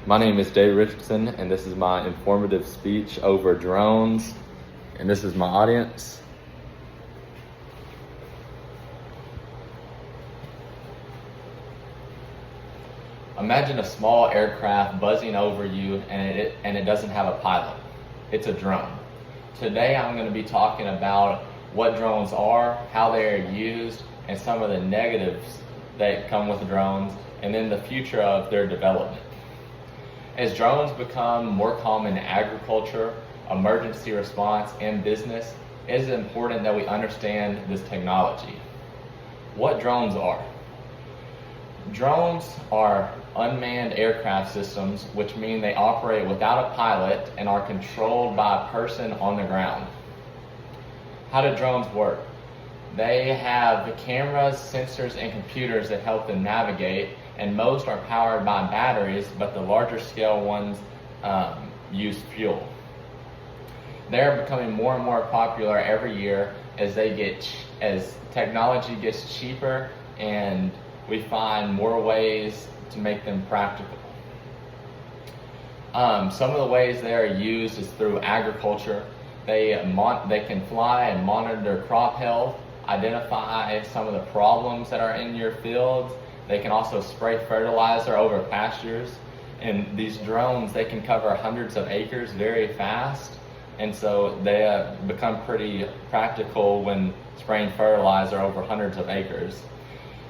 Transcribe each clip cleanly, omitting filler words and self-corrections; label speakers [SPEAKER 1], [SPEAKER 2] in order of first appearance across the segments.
[SPEAKER 1] My name is Dave Richardson, and this is my informative speech over drones, and this is my audience. Imagine a small aircraft buzzing over you, and it doesn't have a pilot. It's a drone. Today I'm going to be talking about what drones are, how they are used, and some of the negatives that come with drones, and then the future of their development. As drones become more common in agriculture, emergency response, and business, it is important that we understand this technology. What drones are? Drones are unmanned aircraft systems, which mean they operate without a pilot and are controlled by a person on the ground. How do drones work? They have cameras, sensors, and computers that help them navigate, and most are powered by batteries, but the larger scale ones use fuel. They're becoming more and more popular every year as technology gets cheaper and we find more ways to make them practical. Some of the ways they are used is through agriculture. They can fly and monitor crop health, identify some of the problems that are in your fields. They can also spray fertilizer over pastures. And these drones, they can cover hundreds of acres very fast. And so they become pretty practical when spraying fertilizer over hundreds of acres.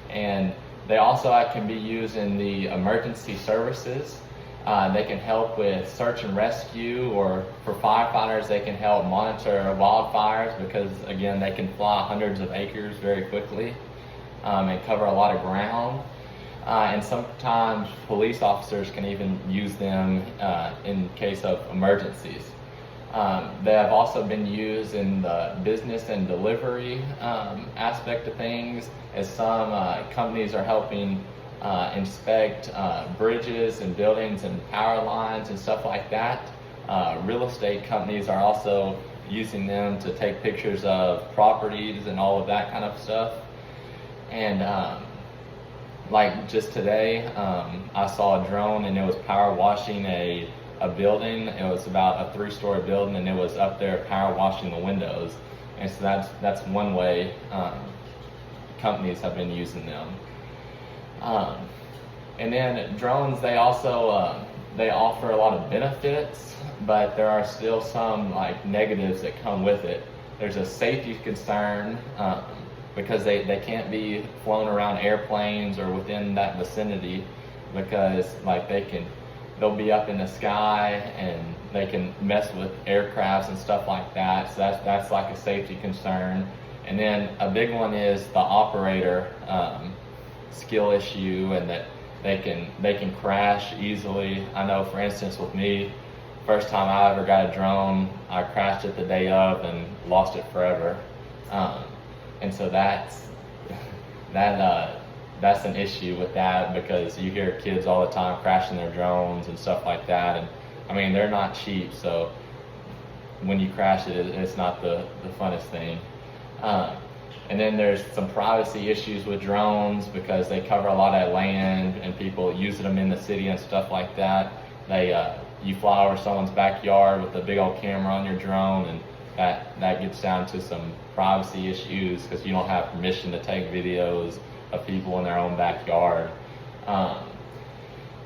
[SPEAKER 1] And they also can be used in the emergency services. They can help with search and rescue, or for firefighters, they can help monitor wildfires because, again, they can fly hundreds of acres very quickly and cover a lot of ground. And sometimes police officers can even use them in case of emergencies. They have also been used in the business and delivery aspect of things, as some companies are helping inspect bridges and buildings and power lines and stuff like that. Real estate companies are also using them to take pictures of properties and all of that kind of stuff. And like just today, I saw a drone and it was power washing a building. It was about a 3-story building, and it was up there power washing the windows. And so that's one way companies have been using them. And then drones, they also they offer a lot of benefits, but there are still some negatives that come with it. There's a safety concern because they can't be flown around airplanes or within that vicinity, because they'll be up in the sky and they can mess with aircrafts and stuff like that. So that's like a safety concern. And then a big one is the operator skill issue, and that they can crash easily. I know, for instance, with me, first time I ever got a drone, I crashed it the day of and lost it forever. And so that's an issue with that, because you hear kids all the time crashing their drones and stuff like that. And I mean, they're not cheap, so when you crash it, it's not the funnest thing. And then there's some privacy issues with drones because they cover a lot of land and people use them in the city and stuff like that. You fly over someone's backyard with a big old camera on your drone, and that gets down to some privacy issues because you don't have permission to take videos of people in their own backyard.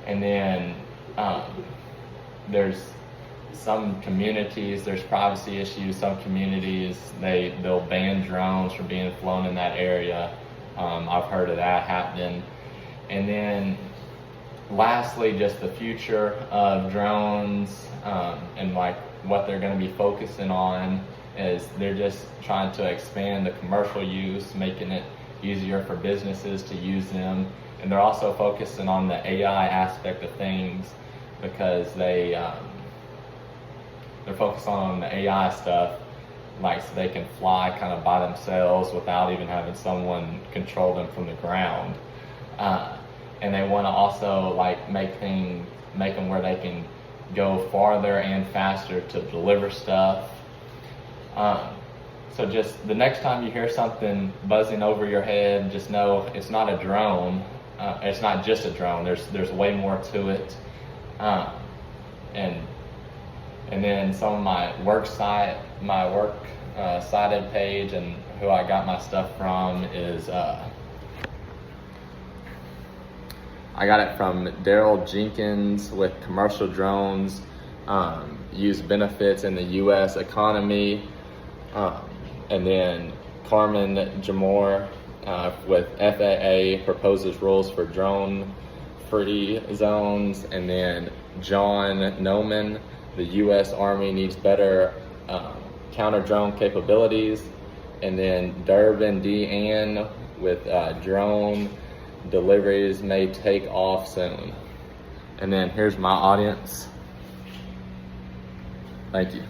[SPEAKER 1] And then there's some communities, there's privacy issues. Some communities, they'll ban drones from being flown in that area. I've heard of that happening. And then lastly, just the future of drones and what they're going to be focusing on is they're just trying to expand the commercial use, making it easier for businesses to use them. And they're also focusing on the AI aspect of things, because they're focused on the AI stuff, so they can fly kind of by themselves without even having someone control them from the ground. And they want to also make them where they can go farther and faster to deliver stuff. So just the next time you hear something buzzing over your head, just know it's not a drone. It's not just a drone. There's way more to it. And then some of my work cited page and who I got my stuff from is I got it from Daryl Jenkins with Commercial Drones, Use Benefits in the U.S. Economy, and then Carmen Jamor with FAA Proposes Rules for Drone-Free Zones, and then John Noman, the U.S. Army needs better counter-drone capabilities, and then Durbin D. Ann with drone deliveries may take off soon. And then here's my audience. Thank you.